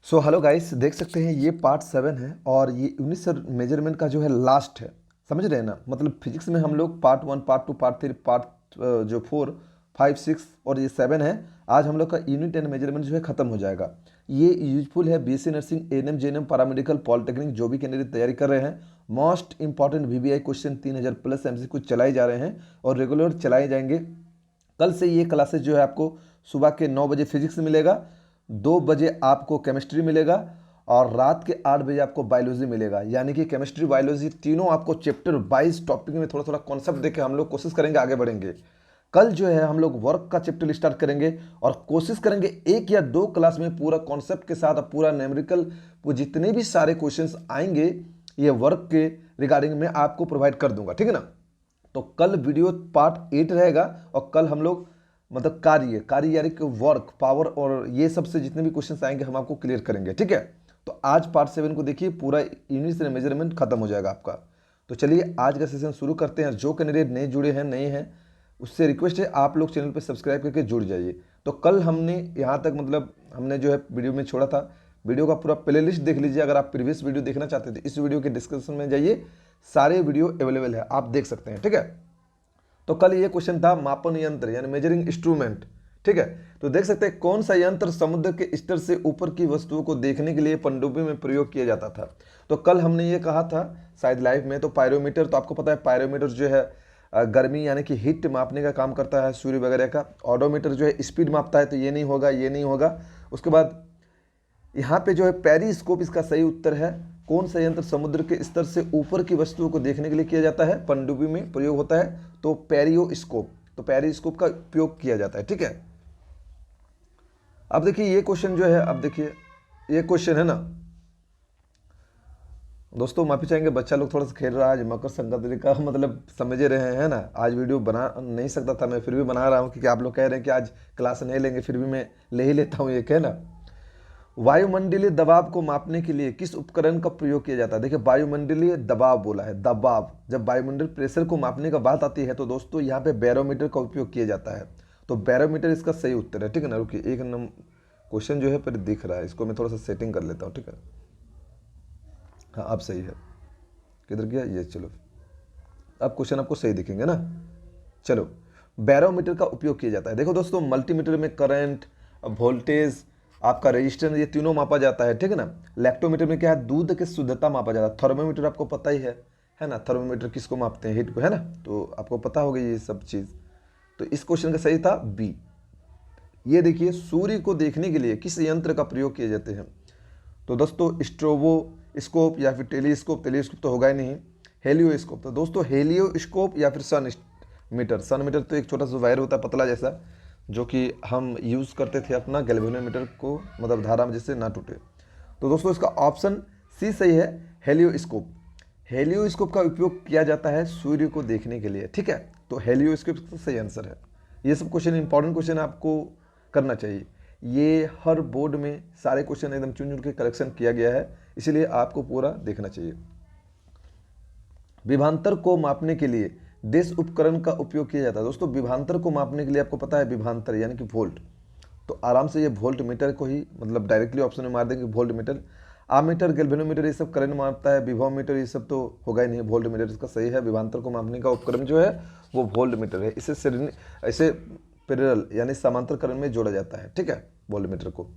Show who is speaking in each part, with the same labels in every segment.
Speaker 1: So hello guys, देख सकते हैं ये पार्ट 7 है और ये यूनिट से मेजरमेंट का जो है लास्ट है। समझ रहे हैं ना। मतलब फिजिक्स में हम लोग पार्ट 1, पार्ट 2, पार्ट 3, पार्ट जो 4, 5, 6 और ये 7 है। आज हम लोग का यूनिट एंड मेजरमेंट जो है ख़त्म हो जाएगा। ये यूजफुल है BSc nursing, ANM, GNM, paramedical, polytechnic जो भी कैंडिडेट तैयारी कर रहे हैं। Most important VVI question 3000 plus MCQ चलाए जा रहे हैं और रेगुलर चलाए जाएंगे। कल से ये क्लासेस जो है आपको सुबह के 9 बजे फिजिक्स मिलेगा, 2 बजे आपको केमिस्ट्री मिलेगा और रात के 8 बजे आपको बायोलॉजी मिलेगा। यानी कि केमिस्ट्री, बायोलॉजी तीनों आपको चैप्टर 22 टॉपिक में थोड़ा थोड़ा कॉन्सेप्ट देके हम लोग कोशिश करेंगे आगे बढ़ेंगे। कल जो है हम लोग वर्क का चैप्टर स्टार्ट करेंगे और कोशिश करेंगे 1 या 2 क्लास में पूरा कॉन्सेप्ट के साथ पूरा न्यूमेरिकल वो जितने भी सारे क्वेश्चंस आएंगे ये वर्क के रिगार्डिंग में आपको प्रोवाइड कर दूंगा, ठीक है ना। तो कल वीडियो पार्ट 8 रहेगा और कल हम लोग मतलब कार्य यानी कि वर्क, पावर और ये सब से जितने भी क्वेश्चंस आएंगे हम आपको क्लियर करेंगे, ठीक है। तो आज पार्ट 7 को देखिए, पूरा यूनिट से मेजरमेंट खत्म हो जाएगा आपका। तो चलिए आज का सेशन शुरू करते हैं। जो कैंडिडेट नए जुड़े हैं, नए हैं, उससे रिक्वेस्ट है आप लोग चैनल पर सब्सक्राइब करके जुड़ जाइए। तो कल हमने यहाँ तक मतलब हमने जो है वीडियो में छोड़ा था, वीडियो का पूरा प्लेलिस्ट देख लीजिए। अगर आप प्रीवियस वीडियो देखना चाहते थे इस वीडियो के डिस्क्रिप्शन में जाइए, सारे वीडियो अवेलेबल है, आप देख सकते हैं, ठीक है। तो कल ये क्वेश्चन था मापन यंत्र यानी मेजरिंग इंस्ट्रूमेंट, ठीक है। तो देख सकते हैं कौन सा यंत्र समुद्र के स्तर से ऊपर की वस्तुओं को देखने के लिए पनडुब्बी में प्रयोग किया जाता था। तो कल हमने ये कहा था शायद लाइव में, तो पायरोमीटर। तो आपको पता है पायरोमीटर जो है गर्मी यानी कि हीट मापने का काम करता है, सूर्य वगैरह का। ऑडोमीटर जो है स्पीड मापता है, तो ये नहीं होगा, ये नहीं होगा। उसके बाद यहाँ पे जो है पेरिस्कोप इसका सही उत्तर है। कौन सा यंत्र समुद्र के स्तर से ऊपर की वस्तुओं को देखने के लिए किया जाता है, पनडुब्बी में प्रयोग होता है, तो पेरियोस्कोप। तो पेरिस्कोप का उपयोग किया जाता है, ठीक है। अब देखिए ये क्वेश्चन जो है, अब देखिए ये क्वेश्चन है ना दोस्तों, माफी चाहेंगे बच्चा लोग थोड़ा सा खेल रहा है आज मकर संक्रांति का, मतलब समझ रहे हैं ना। आज वीडियो बना नहीं सकता था मैं, फिर भी बना रहा हूँ क्योंकि आप लोग कह रहे हैं कि आज क्लास नहीं लेंगे, फिर भी मैं ले ही लेता हूँ, एक है ना। वायुमंडलीय दबाव को मापने के लिए किस उपकरण का प्रयोग किया जाता है। देखिए वायुमंडलीय दबाव बोला है, दबाव। जब वायुमंडल प्रेशर को मापने का बात आती है तो दोस्तों यहाँ पे बैरोमीटर का उपयोग किया जाता है। तो बैरोमीटर इसका सही उत्तर है, ठीक है ना। रुकिए एक नंबर क्वेश्चन जो है पर दिख रहा है, इसको मैं थोड़ा सा सेटिंग कर लेता हूँ, ठीक है। हाँ अब सही है, किधर गया ये, चलो अब क्वेश्चन आपको सही दिखेंगे ना। चलो, बैरोमीटर का उपयोग किया जाता है। देखो दोस्तों, मल्टीमीटर में करंट, वोल्टेज, आपका रेजिस्टेंस, ये तीनों मापा जाता है, ठीक है ना। लैक्टोमीटर में क्या है, दूध की शुद्धता मापा जाता है। थर्मोमीटर आपको पता ही है ना। थर्मोमीटर किसको मापते हैं, हीट को, है ना। तो आपको पता होगा ये सब चीज़। तो इस क्वेश्चन का सही था बी। ये देखिए, सूर्य को देखने के लिए किस यंत्र का प्रयोग किए जाते हैं। तो दोस्तों स्ट्रोबोस्कोप या फिर टेलीस्कोप, टेलीस्कोप तो होगा ही नहीं, हेलियोस्कोप। तो दोस्तों हेलियोस्कोप या फिर सन मीटर। सन मीटर तो एक छोटा सा वायर होता है पतला जैसा, जो कि हम यूज़ करते थे अपना गैल्वेनोमीटर को, मतलब धारा में जिससे ना टूटे। तो दोस्तों इसका ऑप्शन सी सही है, हेलियोस्कोप। हेलियोस्कोप का उपयोग किया जाता है सूर्य को देखने के लिए, ठीक है। तो हेलियोस्कोप तो सही आंसर है। ये सब क्वेश्चन इंपॉर्टेंट क्वेश्चन आपको करना चाहिए। ये हर बोर्ड में सारे क्वेश्चन एकदम चुन चुन के कलेक्शन किया गया है, इसलिए आपको पूरा देखना चाहिए। विभवांतर को मापने के लिए देश उपकरण का उपयोग किया जाता है। दोस्तों विभवांतर को मापने के लिए आपको पता है विभवांतर यानी कि वोल्ट। तो आराम से ये वोल्ट मीटर को ही मतलब डायरेक्टली ऑप्शन में मार देंगे, वोल्ट मीटर। आमीटर, गैल्वेनोमीटर ये सब करंट मापता है, विभव मीटर ये सब तो होगा ही नहीं, वोल्ट मीटर इसका सही है। विभवांतर को मापने का उपकरण जो है वो वोल्ट मीटर है। इसे पैरेलल यानी समांतर क्रम में जोड़ा जाता है, ठीक है, वोल्ट मीटर को,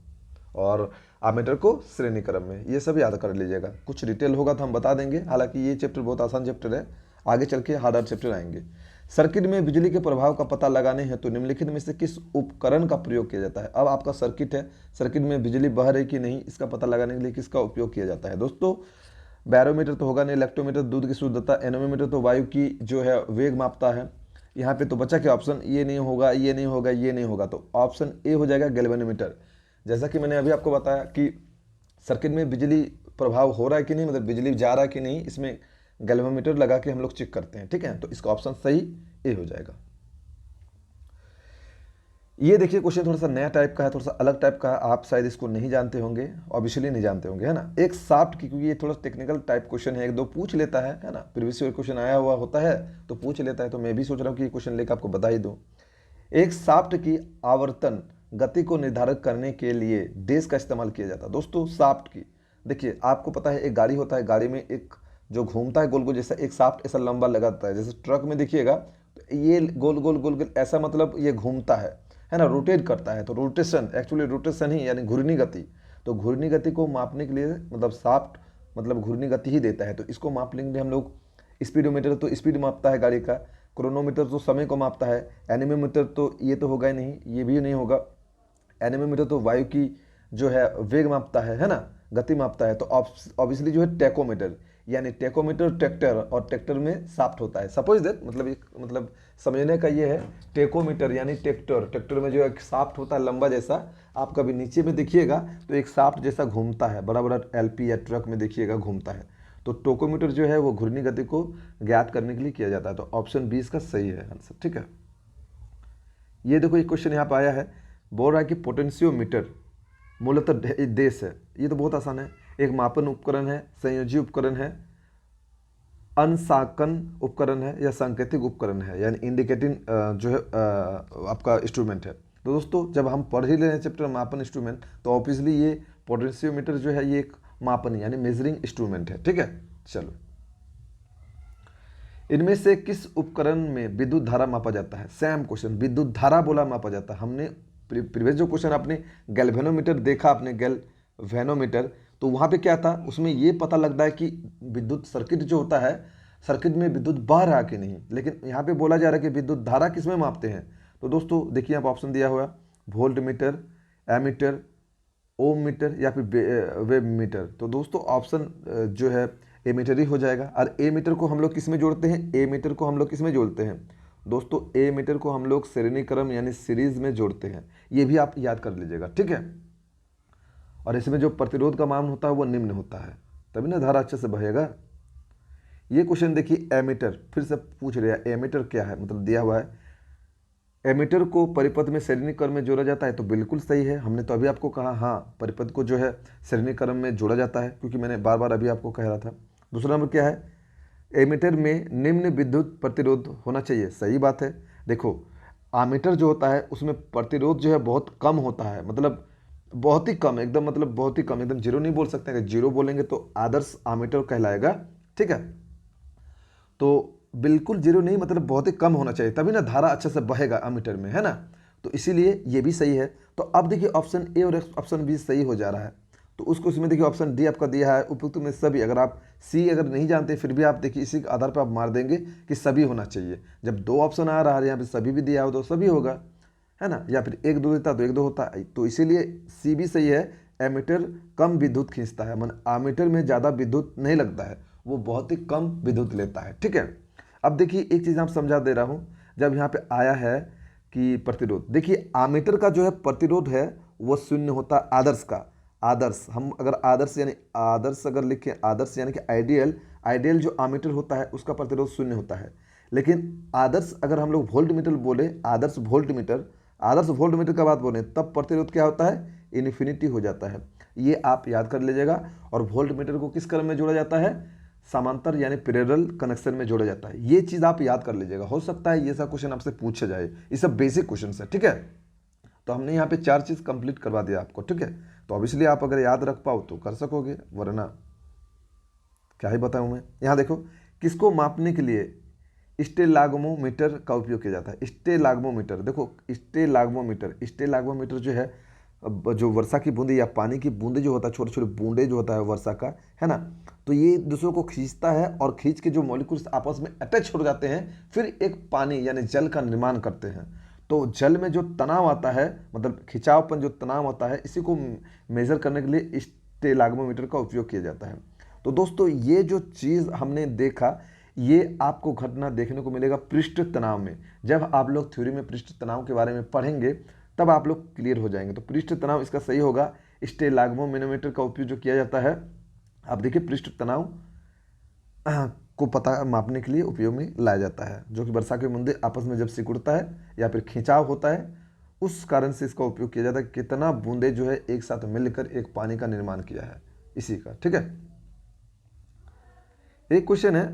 Speaker 1: और आमीटर को श्रेणी क्रम में। ये सब याद कर लीजिएगा, कुछ डिटेल होगा तो हम बता देंगे। हालांकि ये चैप्टर बहुत आसान चैप्टर है, आगे चल के हार्डर चैप्टर आएंगे। सर्किट में बिजली के प्रभाव का पता लगाने हेतु निम्नलिखित में से किस उपकरण का प्रयोग किया जाता है। अब आपका सर्किट है, सर्किट में बिजली बह रही कि नहीं इसका पता लगाने के लिए किसका उपयोग किया जाता है। दोस्तों बैरोमीटर तो होगा नहीं, इलेक्ट्रोमीटर दूध की शुद्धता, एनोमीटर तो वायु की जो है वेग मापता है। यहाँ पे तो बचा क्या ऑप्शन, ये नहीं होगा, ये नहीं होगा, ये नहीं होगा। तो ऑप्शन ए हो जाएगा गैल्वेनोमीटर। जैसा कि मैंने अभी आपको बताया कि सर्किट में बिजली प्रभाव हो रहा है कि नहीं, मतलब बिजली जा रहा है कि नहीं, इसमें गैल्वेनोमीटर लगा के हम लोग चेक करते हैं, ठीक है। तो इसका ऑप्शन सही ए हो जाएगा। ये देखिए क्वेश्चन थोड़ा सा नया टाइप का है, थोड़ा सा अलग टाइप का है, आप शायद इसको नहीं जानते होंगे, ऑब्वियसली नहीं जानते होंगे, है ना। एक शाफ्ट की, क्योंकि ये थोड़ा टेक्निकल टाइप क्वेश्चन है, एक दो पूछ लेता है ना, प्रीवियस ईयर क्वेश्चन आया हुआ होता है तो पूछ लेता है, तो मैं भी सोच रहा हूँ कि ये क्वेश्चन लेकर आपको बता ही दूँ। एक शाफ्ट की आवर्तन गति को निर्धारित करने के लिए डेज का इस्तेमाल किया जाता है। दोस्तों शाफ्ट की, देखिए आपको पता है एक गाड़ी होता है, गाड़ी में एक जो घूमता है गोल गोल जैसा एक शाफ्ट ऐसा लंबा लगाता है, जैसे ट्रक में देखिएगा तो ये गोल गोल गोल गोल ऐसा, मतलब ये घूमता है ना, रोटेट करता है। तो रोटेशन, एक्चुअली रोटेशन ही यानी घूर्णी गति। तो घूर्णी गति को मापने के लिए मतलब शाफ्ट मतलब घूर्णी गति ही देता है। तो इसको माप लेंगे हम लोग। स्पीडोमीटर तो स्पीड मापता है गाड़ी का, क्रोनोमीटर तो समय को मापता है, एनीमोमीटर तो ये तो होगा ही नहीं, ये भी नहीं होगा। एनीमोमीटर तो वायु की जो है वेग मापता है ना, गति मापता है। तो ऑब्वियसली जो है टेकोमीटर, यानी टेकोमीटर ट्रैक्टर, और ट्रैक्टर में शाफ्ट होता है। सपोज दैट मतलब एक मतलब समझने का ये है, टेकोमीटर यानी ट्रैक्टर, ट्रैक्टर में जो एक शाफ्ट होता है लंबा जैसा, आप कभी नीचे में देखिएगा तो एक शाफ्ट जैसा घूमता है, बड़ा बड़ा एलपी या ट्रक में देखिएगा घूमता है। तो टोकोमीटर जो है वो घूर्णी गति को ज्ञात करने के लिए किया जाता है। तो ऑप्शन 20 का सही है आंसर, ठीक है। ये देखो एक क्वेश्चन यहाँ पे आया है, बोल रहा है कि पोटेंशियोमीटर मूलतः देश है। ये तो बहुत आसान है, एक मापन उपकरण है, संयोजी उपकरण है, अंशांकन उपकरण है, या सांकेतिक उपकरण है, यानी इंडिकेटिंग जो है आपका इंस्ट्रूमेंट है। तो दोस्तों जब हम पढ़ ही ले रहे हैं चैप्टर मापन इंस्ट्रूमेंट, तो ऑब्वियसली ये पोटेंशियोमीटर जो है ये एक मापन यानी मेजरिंग इंस्ट्रूमेंट है, ठीक है। चलो, इनमें से किस उपकरण में विद्युत धारा मापा जाता है? सेम क्वेश्चन, विद्युत धारा बोला मापा जाता है। हमने प्रीवियस जो क्वेश्चन आपने गैल्वेनोमीटर देखा, आपने गैल्वेनोमीटर, तो वहाँ पे क्या था, उसमें ये पता लगता है कि विद्युत सर्किट जो होता है, सर्किट में विद्युत बह रहा कि नहीं। लेकिन यहाँ पे बोला जा रहा है कि विद्युत धारा किस में मापते हैं। तो दोस्तों देखिए यहाँ पर ऑप्शन दिया हुआ है, वोल्ट मीटर, एमीटर, ओम मीटर, या फिर वेब मीटर। तो दोस्तों ऑप्शन जो है एमीटर ही हो जाएगा। और ए मीटर को हम लोग किस में जोड़ते हैं? ए मीटर को हम लोग किस में जोड़ते हैं दोस्तों? ए मीटर को हम लोग श्रेणी क्रम यानी सीरीज में जोड़ते हैं। ये भी आप याद कर लीजिएगा, ठीक है। और इसमें जो प्रतिरोध का मान होता है वो निम्न होता है, तभी ना धारा अच्छे से बहेगा। ये क्वेश्चन देखिए, एमीटर फिर से पूछ रहा है, एमीटर क्या है, मतलब दिया हुआ है एमीटर को परिपथ में श्रेणी क्रम में जोड़ा जाता है। तो बिल्कुल सही है, हमने तो अभी आपको कहा हाँ परिपथ को जो है श्रेणी क्रम में जोड़ा जाता है, क्योंकि मैंने बार बार अभी आपको कह रहा था। दूसरा नंबर क्या है, एमीटर में निम्न विद्युत प्रतिरोध होना चाहिए। सही बात है। देखो आमीटर जो होता है उसमें प्रतिरोध जो है बहुत कम होता है, मतलब बहुत ही कम, एकदम मतलब बहुत ही कम, एकदम जीरो नहीं बोल सकते। अगर जीरो बोलेंगे तो आदर्श आमीटर कहलाएगा, ठीक है। तो बिल्कुल जीरो नहीं, मतलब बहुत ही कम होना चाहिए, तभी ना धारा अच्छे से बहेगा अमीटर में, है ना। तो इसीलिए ये भी सही है। तो अब देखिए ऑप्शन ए और ऑप्शन बी सही हो जा रहा है। तो उसको इसमें देखिए ऑप्शन डी आपका दिया है उपयुक्त में सभी। अगर आप सी अगर नहीं जानते फिर भी आप देखिए इसी के आधार पर आप मार देंगे कि सभी होना चाहिए। जब दो ऑप्शन आ रहा है यहाँ पे सभी भी दिया हो तो सभी होगा, है ना। या फिर एक दो देता तो एक दो होता, तो इसीलिए सी भी सही है। एमीटर कम विद्युत खींचता है, मन आमीटर में ज़्यादा विद्युत नहीं लगता है, वो बहुत ही कम विद्युत लेता है, ठीक है। अब देखिए एक चीज़ आप समझा दे रहा हूँ, जब यहाँ पे आया है कि प्रतिरोध, देखिए आमीटर का जो है प्रतिरोध है वो शून्य होता है आदर्श का। आदर्श, हम अगर आदर्श यानी आदर्श अगर लिखें, आदर्श यानी कि आइडियल, आइडियल जो आमीटर होता है उसका प्रतिरोध शून्य होता है। लेकिन आदर्श अगर हम लोग वोल्ट मीटर बोले, आदर्श वोल्ट मीटर, आदर्श वोल्ट मीटर का बात बोले, तब प्रतिरोध क्या होता है? इन्फिनिटी हो जाता है। ये आप याद कर लीजिएगा। और वोल्ट मीटर को किस क्रम में जोड़ा जाता है? समांतर यानी पैरेलल कनेक्शन में जोड़ा जाता है। ये चीज़ आप याद कर लीजिएगा, हो सकता है ये सब क्वेश्चन आपसे पूछा जाए, ये सब बेसिक क्वेश्चन है, ठीक है। तो हमने यहाँ पे 4 चीज़ कंप्लीट करवा दिया आपको, ठीक है। तो ऑब्वियसली आप अगर याद रख पाओ तो कर सकोगे, वरना क्या ही बताऊँ मैं। यहाँ देखो, किसको मापने के लिए स्टेलाग्मोमीटर का उपयोग किया जाता है? स्टेलाग्मोमीटर, देखो स्टेलाग्मोमीटर जो है, जो वर्षा की बूंदे या पानी की बूंदे जो होता है, छोटे छोटे बूंदे जो होता है वर्षा का, है ना, तो ये दूसरों को खींचता है और खींच के जो मॉलिक्यूल्स आपस में अटैच हो जाते हैं, फिर एक पानी यानी जल का निर्माण करते हैं। तो जल में जो तनाव आता है, मतलब खिंचावपन जो तनाव आता है, इसी को मेजर करने के लिए स्टेलाग्मोमीटर का उपयोग किया जाता है। तो दोस्तों ये जो चीज़ हमने देखा, ये आपको घटना देखने को मिलेगा पृष्ठ तनाव में। जब आप लोग थ्योरी में पृष्ठ तनाव के बारे में पढ़ेंगे तब आप लोग क्लियर हो जाएंगे। तो पृष्ठ तनाव इसका सही होगा। स्टेलाग्मोमीटर का उपयोग जो किया जाता है, आप देखिए पृष्ठ तनाव को पता मापने के लिए उपयोग में लाया जाता है, जो कि वर्षा के बूंदे आपस में जब सिकुड़ता है या फिर खिंचाव होता है, उस कारण से इसका उपयोग किया जाता है। कितना बूंदे जो है एक साथ मिलकर एक पानी का निर्माण किया है, इसी का, ठीक है। एक क्वेश्चन है,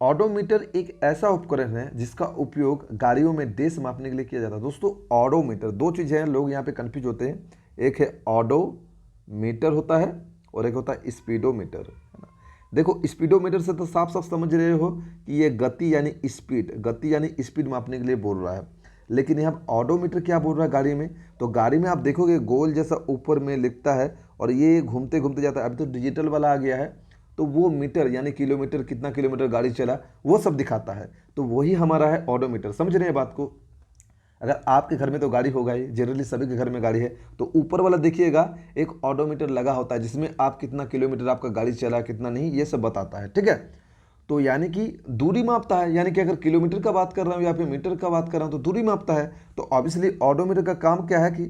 Speaker 1: ऑडोमीटर एक ऐसा उपकरण है जिसका उपयोग गाड़ियों में देश मापने के लिए किया जाता है। दोस्तों ऑडोमीटर, दो चीज़ें हैं, लोग यहाँ पे कंफ्यूज होते हैं। एक है ऑडोमीटर होता है और एक होता है स्पीडोमीटर, है ना। देखो स्पीडोमीटर से तो साफ साफ समझ रहे हो कि ये गति यानी स्पीड मापने के लिए बोल रहा है। लेकिन यहाँ ऑडोमीटर क्या बोल रहा है गाड़ी में, तो गाड़ी में आप देखोगे गोल जैसा ऊपर में लिखता है और ये घूमते घूमते जाता है। अभी तो डिजिटल वाला आ गया है, तो वो मीटर यानी किलोमीटर, कितना किलोमीटर गाड़ी चला, वो सब दिखाता है। तो वही हमारा है ऑडोमीटर। समझ रहे हैं बात को। अगर आपके घर में तो गाड़ी होगा ही, जनरली सभी के घर में गाड़ी है, तो ऊपर वाला देखिएगा एक ऑडोमीटर लगा होता है जिसमें आप कितना किलोमीटर आपका गाड़ी चला, कितना नहीं, ये सब बताता है, ठीक है। तो यानी कि दूरी मापता है, यानी कि अगर किलोमीटर का बात कर रहा हूँ या फिर मीटर का बात कर रहा हूँ तो दूरी मापता है। तो ऑब्वियसली ऑडोमीटर का काम क्या है कि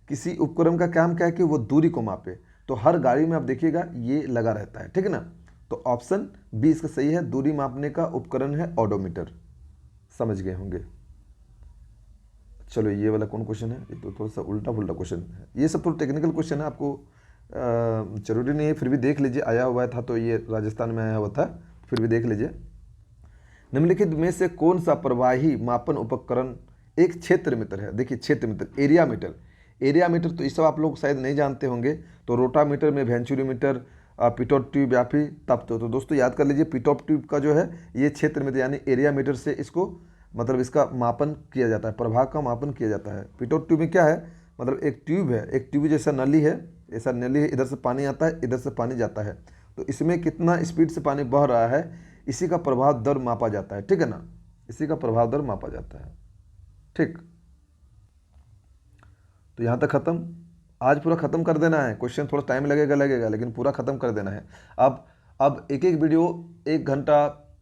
Speaker 1: किसी उपकरण का काम क्या है कि वो दूरी को मापे। तो हर गाड़ी में आप देखिएगा ये लगा रहता है, ठीक है ना। तो ऑप्शन बी इसका सही है, दूरी मापने का उपकरण है ऑडोमीटर। समझ गए होंगे। चलो ये वाला कौन क्वेश्चन है, ये तो थोड़ा सा उल्टा पुल्टा क्वेश्चन है। ये सब थोड़ा टेक्निकल क्वेश्चन है, आपको जरूरी नहीं है, फिर भी देख लीजिए। आया हुआ था तो ये राजस्थान में आया हुआ था, फिर भी देख लीजिए। निम्नलिखित में से कौन सा प्रवाही मापन उपकरण एक क्षेत्र मीटर है। देखिए क्षेत्र metre, area metre. Area metre तो ये सब आप लोग शायद नहीं जानते होंगे। तो रोटामीटर में वेंचुरीमीटर, पिटॉट ट्यूब या फिर तप्त। तो दोस्तों याद कर लीजिए, पिटॉट ट्यूब का जो है ये क्षेत्र मीटर यानी एरिया मीटर से इसको मतलब इसका मापन किया जाता है, प्रभाग का मापन किया जाता है। पिटॉट ट्यूब में क्या है, मतलब एक ट्यूब है, एक ट्यूब जैसा नली है, ऐसा नली है, इधर से पानी आता है, इधर से पानी जाता है। तो इसमें कितना स्पीड से पानी बह रहा है, इसी का प्रभाव दर मापा जाता है, ठीक है ना। इसी का प्रभाव दर मापा जाता है, ठीक। तो यहाँ तक खत्म। आज पूरा खत्म कर देना है। क्वेश्चन थोड़ा टाइम लगेगा लेकिन पूरा खत्म कर देना है। अब एक एक वीडियो 1 घंटा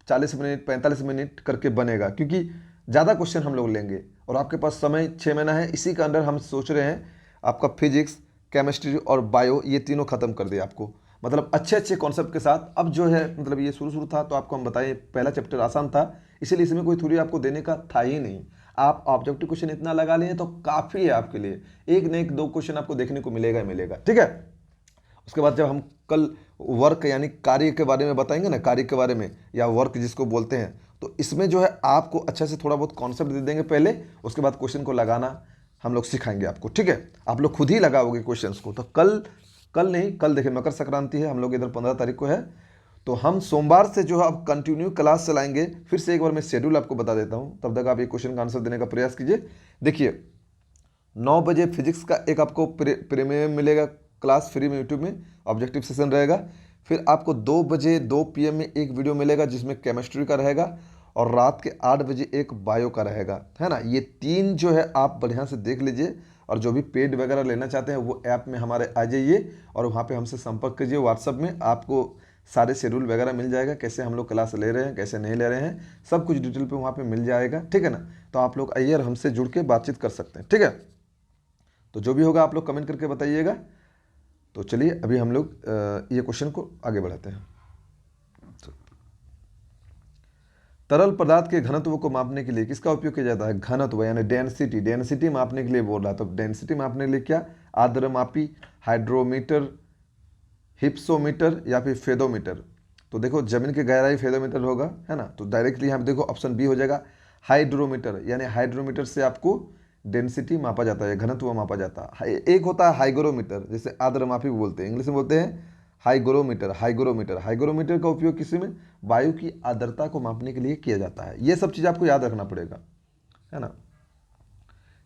Speaker 1: 40 मिनट 45 मिनट करके बनेगा, क्योंकि ज़्यादा क्वेश्चन हम लोग लेंगे और आपके पास समय 6 महीना है। इसी के अंदर हम सोच रहे हैं आपका फिजिक्स, केमिस्ट्री और बायो ये तीनों खत्म कर दिया आपको, मतलब अच्छे अच्छे कॉन्सेप्ट के साथ। अब जो है मतलब ये शुरू था तो आपको हम बताएं, पहला चैप्टर आसान था, इसीलिए इसमें कोई थ्योरी आपको देने का था ही नहीं। आप ऑब्जेक्टिव क्वेश्चन इतना लगा लिए तो काफ़ी है आपके लिए। एक न एक 2 क्वेश्चन आपको देखने को मिलेगा ही मिलेगा, ठीक है। उसके बाद जब हम कल वर्क यानी कार्य के बारे में बताएंगे ना, कार्य के बारे में या वर्क जिसको बोलते हैं, तो इसमें जो है आपको अच्छा से थोड़ा बहुत कॉन्सेप्ट दे देंगे पहले, उसके बाद क्वेश्चन को लगाना हम लोग सिखाएंगे आपको, ठीक है। आप लोग खुद ही लगाओगे क्वेश्चंस को। तो कल नहीं, कल देखिए मकर संक्रांति है, हम लोग इधर 15 तारीख को है, तो हम सोमवार से जो है अब कंटिन्यू क्लास चलाएंगे। फिर से एक बार मैं शेड्यूल आपको बता देता हूँ, तब तक आप ये क्वेश्चन का आंसर देने का प्रयास कीजिए। देखिए 9 बजे फिजिक्स का एक आपको प्रीमियम मिलेगा क्लास फ्री में, यूट्यूब में ऑब्जेक्टिव सेशन रहेगा। फिर आपको 2 बजे 2 PM में एक वीडियो मिलेगा जिसमें केमिस्ट्री का रहेगा, और रात के 8 बजे एक बायो का रहेगा, है ना। ये 3 जो है आप बढ़िया से देख लीजिए, और जो भी पेड वगैरह लेना चाहते हैं वो ऐप में हमारे आ जाइए और वहाँ पे हमसे संपर्क कीजिए। व्हाट्सअप में आपको सारे शेड्यूल वगैरह मिल जाएगा, कैसे हम लोग क्लास ले रहे हैं, कैसे नहीं ले रहे हैं, सब कुछ डिटेल पे वहाँ पे मिल जाएगा, ठीक है ना। तो आप लोग आइए और हमसे जुड़ के बातचीत कर सकते हैं, ठीक है। तो जो भी होगा आप लोग कमेंट करके बताइएगा। तो चलिए अभी हम लोग ये क्वेश्चन को आगे बढ़ाते हैं। तरल पदार्थ के घनत्व को मापने के लिए किसका उपयोग किया जाता है। घनत्व यानी डेंसिटी, डेंसिटी मापने के लिए बोल रहा है। तो डेंसिटी मापने के लिए क्या, आर्द्रमापी, हाइड्रोमीटर, हिप्सोमीटर या फिर फेदोमीटर। तो देखो जमीन की गहराई फेदोमीटर होगा, है ना। तो डायरेक्टली यहाँ पे देखो ऑप्शन बी हो जाएगा हाइड्रोमीटर, यानी हाइड्रोमीटर से आपको डेंसिटी मापा जाता है, घनत्व मापा जाता है। एक होता है हाइग्रोमीटर, जैसे आर्द्रमापी बोलते हैं, इंग्लिश में बोलते हैं हाइग्रोमीटर। हाइग्रोमीटर का उपयोग किसी में वायु की आर्द्रता को मापने के लिए किया जाता है। ये सब चीज़ आपको याद रखना पड़ेगा, है ना।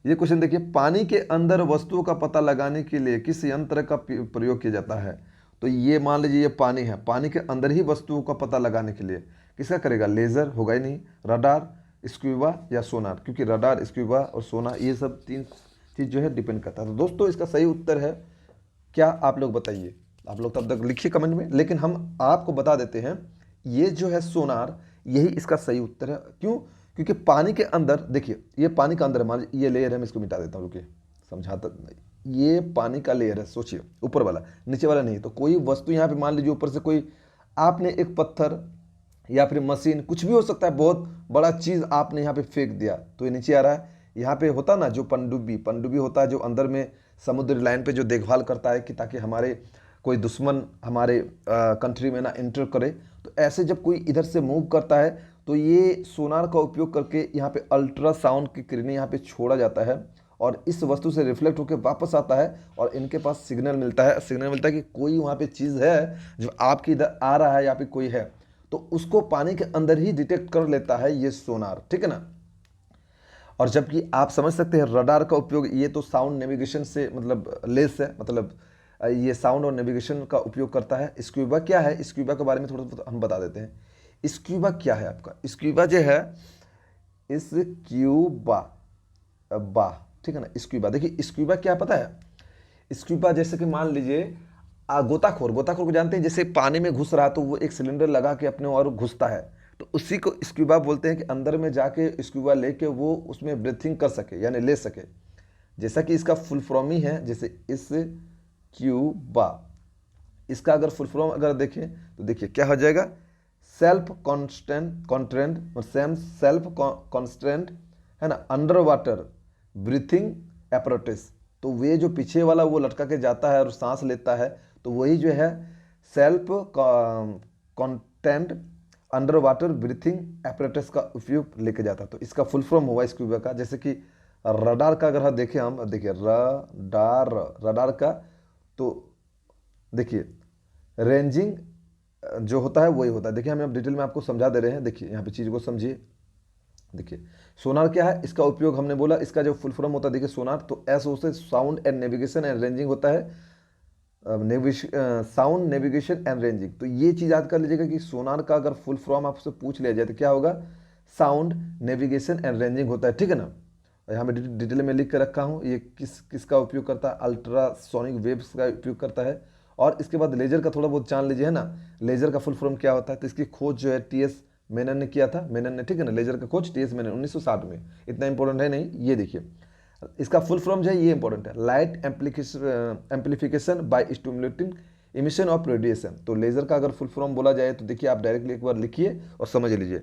Speaker 1: ये क्वेश्चन देखिए, पानी के अंदर वस्तुओं का पता लगाने के लिए किस यंत्र का प्रयोग किया जाता है। तो ये मान लीजिए ये पानी है, पानी के अंदर ही वस्तुओं का पता लगाने के लिए किसका करेगा, लेज़र होगा ही नहीं, रडार, स्क्यूबा या सोनार, क्योंकि रडार, स्क्यूबा और सोनार ये सब 3 चीज़ जो है डिपेंड करता है। तो दोस्तों इसका सही उत्तर है क्या, आप लोग बताइए। आप लोग तब तक लिखिए कमेंट में, लेकिन हम आपको बता देते हैं ये जो है सोनार, यही इसका सही उत्तर है। क्यों, क्योंकि पानी के अंदर देखिए, ये पानी का अंदर है, मान ये लेयर है, मैं इसको मिटा देता हूँ, रुकिए समझाता नहीं। ये पानी का लेयर है, सोचिए ऊपर वाला, नीचे वाला नहीं। तो कोई वस्तु यहाँ पे मान लीजिए ऊपर से कोई आपने एक पत्थर या फिर मशीन, कुछ भी हो सकता है, बहुत बड़ा चीज़ आपने यहाँ पे फेंक दिया तो ये नीचे आ रहा है। यहाँ पे होता ना जो पनडुब्बी होता है, जो अंदर में समुद्र लाइन पे जो देखभाल करता है कि ताकि हमारे कोई दुश्मन हमारे कंट्री में ना इंटर करे। तो ऐसे जब कोई इधर से मूव करता है तो ये सोनार का उपयोग करके यहाँ पे अल्ट्रासाउंड की किरणें यहाँ पे छोड़ा जाता है और इस वस्तु से रिफ्लेक्ट होकर वापस आता है और इनके पास सिग्नल मिलता है कि कोई वहाँ पे चीज़ है जो आपके इधर आ रहा है या फिर कोई है, तो उसको पानी के अंदर ही डिटेक्ट कर लेता है ये सोनार, ठीक है ना। और जबकि आप समझ सकते हैं रडार का उपयोग, ये तो साउंड नेविगेशन से मतलब लेस है, मतलब ये साउंड और नेविगेशन का उपयोग करता है। स्क्यूबा क्या है, स्क्यूबा के बारे में थोड़ा बहुत हम बता देते हैं। स्क्यूबा क्या है आपका, स्क्यूबा जो है स्क्यूबा बा, ठीक है ना। स्क्यूबा देखिए, स्क्यूबा क्या पता है, स्क्यूबा जैसे कि मान लीजिए गोताखोर को जानते हैं, जैसे पानी में घुस रहा तो वो एक सिलेंडर लगा के अपने और घुसता है, तो उसी को स्क्यूबा बोलते हैं कि अंदर में जाके स्क्यूबा लेके वो उसमें ब्रीथिंग कर सके यानी ले सके। जैसा कि इसका फुल फॉर्म ही है, जैसे इस क्यूबा, इसका अगर फुल फॉर्म अगर देखें तो देखिए क्या हो जाएगा, सेल्फ कॉन्स्टेंट सेल्फ कॉन्स्टेंट है ना अंडर वाटर ब्रीथिंग एपरेटस। तो वे जो पीछे वाला वो लटका के जाता है और सांस लेता है, तो वही जो है self content under water breathing apparatus का उपयोग लेके जाता है। तो इसका फुल फॉर्म हुआ स्क्यूबा का। जैसे कि रडार का अगर हम देखें, हम देखिए रडार का, तो देखिए रेंजिंग जो होता है वही होता है। देखिए हम अब डिटेल में आपको समझा दे रहे हैं, देखिए यहाँ पे चीज़ को समझिए। देखिए सोनार क्या है, इसका उपयोग हमने बोला, इसका जो फुल फॉर्म होता है देखिए सोनार, तो एस से sound and navigation and ranging होता है, साउंड नेविगेशन एंड रेंजिंग। तो ये चीज़ याद कर लीजिएगा कि सोनार का अगर फुल फॉर्म आपसे पूछ लिया जाए तो क्या होगा, साउंड नेविगेशन एंड रेंजिंग होता है, ठीक है ना। यहाँ पे डिटेल में लिख कर रखा हूँ ये किसका उपयोग करता है, अल्ट्रासोनिक वेव्स का उपयोग करता है। और इसके बाद लेजर का थोड़ा बहुत जान लीजिए, है ना, लेजर का फुल फॉर्म क्या होता है। तो इसकी खोज जो है टीएस मेनन ने किया था, मेनन ने, ठीक है ना, लेजर का खोज टीएस मेनन 1960 में। इतना इंपॉर्टेंट है नहीं, ये देखिए इसका फुल फॉर्म जो है ये इंपॉर्टेंट है, light amplification bye stimulating emission of radiation. तो लेजर का अगर फुल फॉर्म बोला जाए तो देखिए आप डायरेक्टली एक बार लिखिए और समझ लीजिए,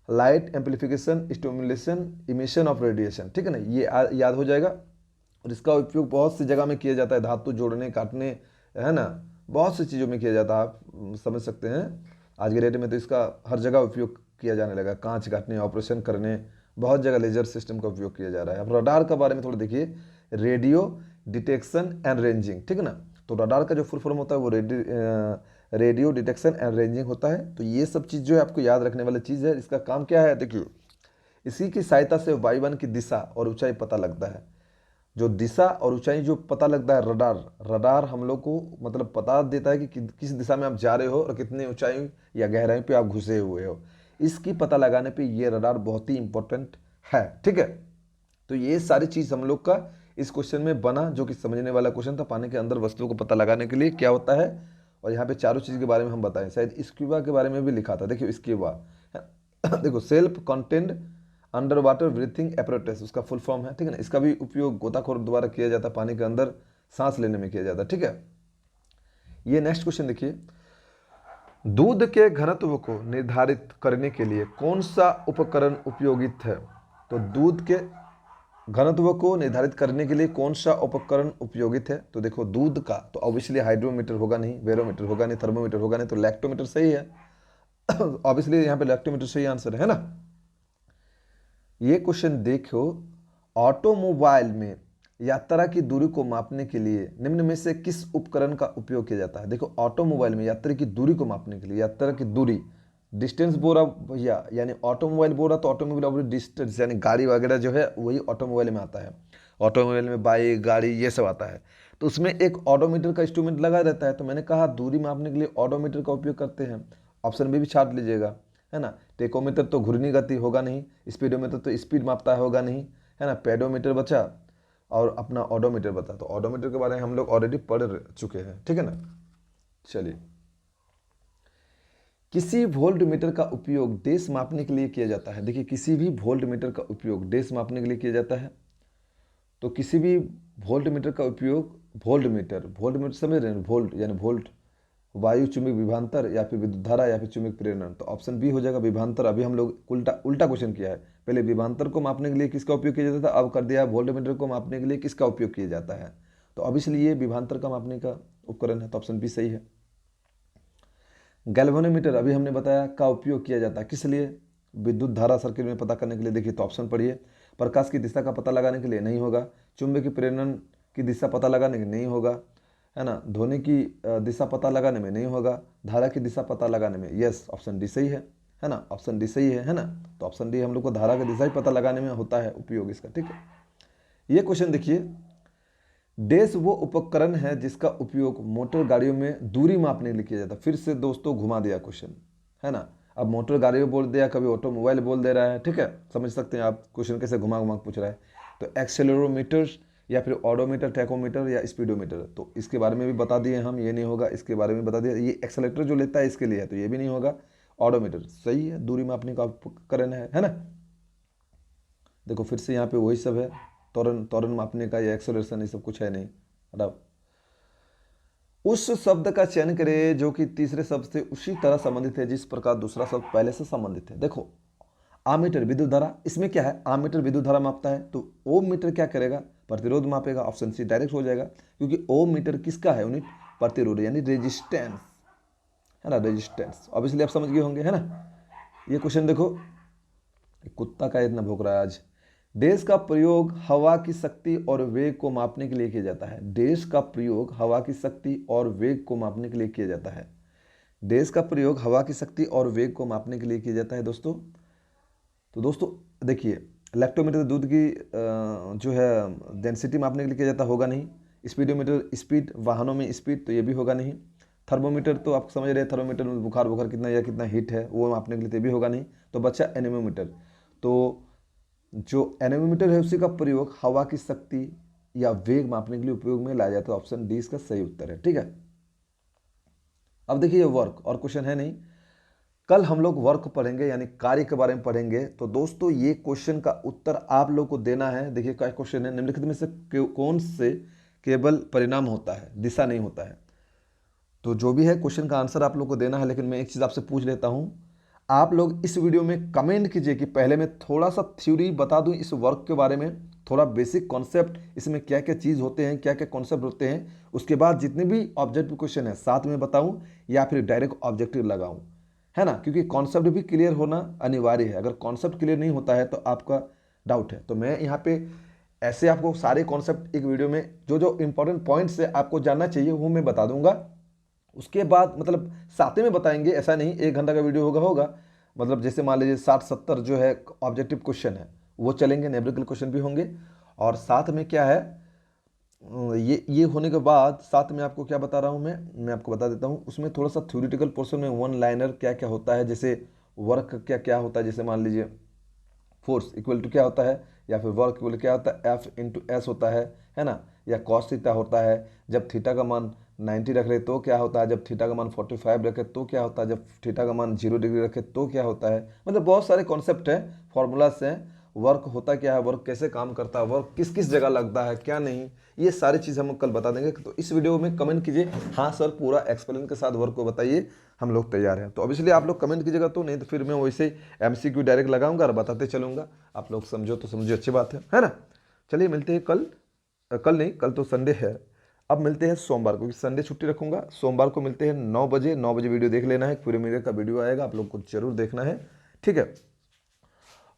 Speaker 1: light amplification stimulation emission of radiation, ठीक है ना, ये याद हो जाएगा। और इसका उपयोग बहुत सी जगह में किया जाता है, धातु जोड़ने काटने, है ना, बहुत सी चीज़ों में किया जाता है, आप समझ सकते हैं। आज के डेट में तो इसका हर जगह उपयोग किया जाने लगा, कांच काटने, ऑपरेशन करने, बहुत जगह लेजर सिस्टम का उपयोग किया जा रहा है। अब रडार के बारे में थोड़ा देखिए, रेडियो डिटेक्शन एंड रेंजिंग, ठीक है ना। तो रडार का जो फुल फॉर्म होता है वो रेडियो डिटेक्शन एंड रेंजिंग होता है। तो ये सब चीज़ जो है आपको याद रखने वाली चीज़ है। इसका काम क्या है, देखिए इसी की सहायता से वायुयान की दिशा और ऊंचाई पता लगता है। जो दिशा और ऊंचाई जो पता लगता है, रडार हम लोग को मतलब पता देता है कि किस दिशा में आप जा रहे हो और कितनी ऊंचाई या गहराई पे आप घुसे हुए हो। इसकी पता लगाने पे ये रडार बहुत ही इंपॉर्टेंट है, ठीक है। तो ये सारी चीज़ हम लोग का इस क्वेश्चन में बना, जो कि समझने वाला क्वेश्चन था, पानी के अंदर वस्तुओं को पता लगाने के लिए क्या होता है। और यहाँ पे चारों चीज़ के बारे में हम बताएं, शायद स्क्यूबा के बारे में भी लिखा था, देखिए स्क्यूबा देखो self content under water breathing apparatus उसका फुल फॉर्म है, ठीक है ना। इसका भी उपयोग गोताखोर द्वारा किया जाता है, पानी के अंदर सांस लेने में किया जाता है, ठीक है। ये नेक्स्ट क्वेश्चन देखिए, दूध के घनत्व को निर्धारित करने के लिए कौन सा उपकरण उपयोगित है। तो दूध के घनत्व को निर्धारित करने के लिए कौन सा उपकरण उपयोगित है। तो देखो दूध का तो ऑब्वियसली हाइड्रोमीटर होगा नहीं, बैरोमीटर होगा नहीं, थर्मोमीटर होगा नहीं, तो लैक्टोमीटर सही है ऑब्वियसली यहाँ पे लैक्टोमीटर सही आंसर है ना। ये क्वेश्चन देखो, ऑटोमोबाइल में यात्रा की दूरी को मापने के लिए निम्न में से किस उपकरण का उपयोग किया जाता है। देखो ऑटोमोबाइल में यात्रा की दूरी को मापने के लिए, यात्रा की दूरी डिस्टेंस बोल रहा भैया, यानी ऑटोमोबाइल बोल रहा तो ऑटोमोबाइल ऑफ डिस्टेंस यानी गाड़ी वगैरह जो है वही ऑटोमोबाइल में आता है। ऑटोमोबाइल में बाइक गाड़ी ये सब आता है, तो उसमें एक ऑडोमीटर का इंस्ट्रूमेंट लगा रहता है। तो मैंने कहा दूरी मापने के लिए ऑडोमीटर का उपयोग करते हैं, ऑप्शन भी छाट लीजिएगा, है ना। टेकोमीटर तो घूर्णी गति होगा नहीं, स्पीडोमीटर तो स्पीड मापता होगा नहीं, है ना। पेडोमीटर बचा और अपना ऑडोमीटर बता। तो ऑडोमीटर के बारे में हम लोग ऑलरेडी पढ़ चुके हैं, ठीक है ना। चलिए, किसी वोल्ट मीटर का उपयोग डेस मापने के लिए किया जाता है। देखिए किसी भी वोल्ट मीटर का उपयोग डेस मापने के लिए किया जाता है। तो किसी भी वोल्ट मीटर का उपयोग, वोल्ट मीटर समझ रहे हैं, वोल्ट यानी वोल्ट, वायु चुंबक विभवांतर या फिर विद्युत धारा या फिर चुंबक प्रेरण। तो ऑप्शन बी हो जाएगा विभवांतर। अभी हम लोग उल्टा क्वेश्चन किया है, पहले विभवांतर को मापने के लिए किसका उपयोग किया जाता था, अब कर दिया वोल्ट मीटर को मापने के लिए किसका उपयोग किया जाता है। तो ऑब्वियसली ये विभवांतर का मापने का उपकरण है, तो ऑप्शन बी सही है। गैल्वेनोमीटर अभी हमने बताया का उपयोग किया जाता है किस लिए, विद्युत धारा सर्किट में पता करने के लिए। देखिए तो ऑप्शन पढ़िए, प्रकाश की दिशा का पता लगाने के लिए नहीं होगा, चुंबकीय प्रेरण की दिशा पता लगाने के लिए नहीं होगा, है ना, ध्वनि की दिशा पता लगाने में नहीं होगा, धारा की दिशा पता लगाने में। यस, ऑप्शन डी सही है ना, ऑप्शन डी सही है ना। तो ऑप्शन डी हम लोग को धारा की दिशा ही पता लगाने में होता है उपयोग इसका, ठीक है। ये क्वेश्चन देखिए, डैश वो उपकरण है जिसका उपयोग मोटर गाड़ियों में दूरी मापने के लिए किया जाता है। फिर से दोस्तों घुमा दिया क्वेश्चन, है ना। अब मोटर गाड़ियों बोल दिया, कभी ऑटोमोबाइल बोल दे रहा है, ठीक है। समझ सकते हैं आप क्वेश्चन कैसे घुमा घुमा पूछ रहा है। तो एक्सेलेरोमीटर या फिर ऑडोमीटर, टैकोमीटर या स्पीडोमीटर, तो इसके बारे में भी बता दिए हम, ये नहीं होगा। इसके बारे में बता दिया, ये एक्सेलेटर जो लेता है इसके लिए है, तो ये भी नहीं होगा। ऑडोमीटर सही है, दूरी मापने का उपकरण है ना। देखो फिर से यहाँ पे वही सब है, त्वरण मापने का या एक्सेलरेशन, ये सब कुछ है नहीं। हटाओ। उस शब्द का चयन करें जो कि तीसरे शब्द से उसी तरह संबंधित है जिस प्रकार दूसरा शब्द पहले से संबंधित है। देखो आमीटर विद्युत धारा, इसमें क्या है, आमीटर विद्युत धारा मापता है, तो ओम मीटर क्या करेगा, प्रतिरोध मापेगा। ऑप्शन सी डायरेक्ट हो जाएगा, क्योंकि ओम मीटर किसका है यूनिट, प्रतिरोध यानी रेजिस्टेंस, है ना, रेजिस्टेंस। अब इसलिए आप समझ गए होंगे, है ना। ये क्वेश्चन देखो, कुत्ता का इतना भौंक रहा है आज। डैश का प्रयोग हवा की शक्ति और वेग को मापने के लिए किया जाता है। डैश का प्रयोग हवा की शक्ति और वेग को मापने के लिए किया जाता है। डैश का प्रयोग हवा की शक्ति और वेग को मापने के लिए किया जाता है दोस्तों। तो दोस्तों देखिए, लैक्टोमीटर दूध की जो है डेंसिटी मापने के लिए किया जाता होगा नहीं। स्पीडोमीटर स्पीड, वाहनों में स्पीड, तो ये भी होगा नहीं। थर्मोमीटर तो आप समझ रहे हैं, थर्मोमीटर में बुखार कितना या कितना हीट है वो मापने के लिए, तो भी होगा नहीं। तो बच्चा एनेमोमीटर, तो जो एनेमोमीटर है उसी का प्रयोग हवा की शक्ति या वेग मापने के लिए उपयोग में लाया जाता है। ऑप्शन डी इसका सही उत्तर है, ठीक है। अब देखिए वर्क और क्वेश्चन है नहीं, कल हम लोग वर्क पढ़ेंगे यानी कार्य के बारे में पढ़ेंगे। तो दोस्तों ये क्वेश्चन का उत्तर आप लोग को देना है। देखिए क्या क्वेश्चन है, निम्नलिखित में से कौन से केवल परिणाम होता है, दिशा नहीं होता है। तो जो भी है क्वेश्चन का आंसर आप लोग को देना है। लेकिन मैं एक चीज़ आपसे पूछ लेता हूं, आप लोग इस वीडियो में कमेंट कीजिए कि पहले मैं थोड़ा सा थ्योरी बता दूं इस वर्क के बारे में, थोड़ा बेसिक कॉन्सेप्ट, इसमें क्या क्या चीज़ होते हैं, क्या क्या कॉन्सेप्ट होते हैं। उसके बाद जितने भी ऑब्जेक्टिव क्वेश्चन है साथ में बताऊं या फिर डायरेक्ट ऑब्जेक्टिव लगाऊं, है ना, क्योंकि कॉन्सेप्ट भी क्लियर होना अनिवार्य है। अगर कॉन्सेप्ट क्लियर नहीं होता है तो आपका डाउट है। तो मैं यहाँ पे ऐसे आपको सारे कॉन्सेप्ट एक वीडियो में जो जो इंपॉर्टेंट पॉइंट्स है आपको जानना चाहिए वो मैं बता दूंगा। उसके बाद मतलब साथ में बताएंगे, ऐसा नहीं 1 घंटा का वीडियो होगा। मतलब जैसे मान लीजिए 60-70 जो है ऑब्जेक्टिव क्वेश्चन है वो चलेंगे, न्यूमेरिकल क्वेश्चन भी होंगे। और साथ में क्या है, ये होने के बाद साथ में आपको क्या बता रहा हूँ मैं आपको बता देता हूँ। उसमें थोड़ा सा थ्योरेटिकल पोर्शन में वन लाइनर क्या क्या होता है, जैसे वर्क क्या क्या होता है, जैसे मान लीजिए फोर्स इक्वल टू क्या होता है, या फिर वर्क इक्वल क्या होता है, एफ इंटू एस होता है ना, या कॉस थीटा होता है। जब थीटा का मान 90 रख रहे तो क्या होता है, जब थीटा का मान 45 रखे तो क्या होता है, जब थीटा का मान 0 डिग्री रखे तो क्या होता है। मतलब बहुत सारे कॉन्सेप्ट हैं, फॉर्मूलाज हैं। वर्क होता क्या है, वर्क कैसे काम करता है, वर्क किस किस जगह लगता है, क्या नहीं, ये सारी चीज़ हम कल बता देंगे। तो इस वीडियो में कमेंट कीजिए, हाँ सर पूरा एक्सप्लेन के साथ वर्क को बताइए, हम लोग तैयार हैं। तो ऑब्वियसली आप लोग कमेंट कीजिएगा, तो नहीं तो फिर मैं वैसे MCQ डायरेक्ट लगाऊंगा और बताते चलूँगा। आप लोग समझो तो समझो, अच्छी बात है ना। चलिए मिलते हैं कल नहीं, कल तो संडे है। अब मिलते हैं सोमवार को, क्योंकि संडे छुट्टी रखूंगा। सोमवार को मिलते हैं 9 बजे। 9 बजे वीडियो देख लेना है, पूरे मेरे का वीडियो आएगा, आप लोग को जरूर देखना है, ठीक है।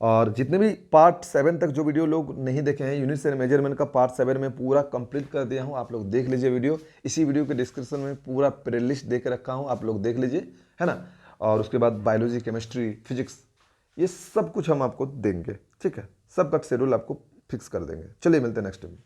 Speaker 1: और जितने भी पार्ट 7 तक जो वीडियो लोग नहीं देखे हैं, यूनिट्स एंड मेजरमेंट का पार्ट 7 में पूरा कंप्लीट कर दिया हूं, आप लोग देख लीजिए वीडियो। इसी वीडियो के डिस्क्रिप्शन में पूरा प्ले लिस्ट दे के रखा हूं, आप लोग देख लीजिए, है ना। और उसके बाद बायोलॉजी, केमिस्ट्री, फिजिक्स, ये सब कुछ हम आपको देंगे, ठीक है। सबका शेड्यूल आपको फिक्स कर देंगे। चलिए मिलते हैं नेक्स्ट टाइम।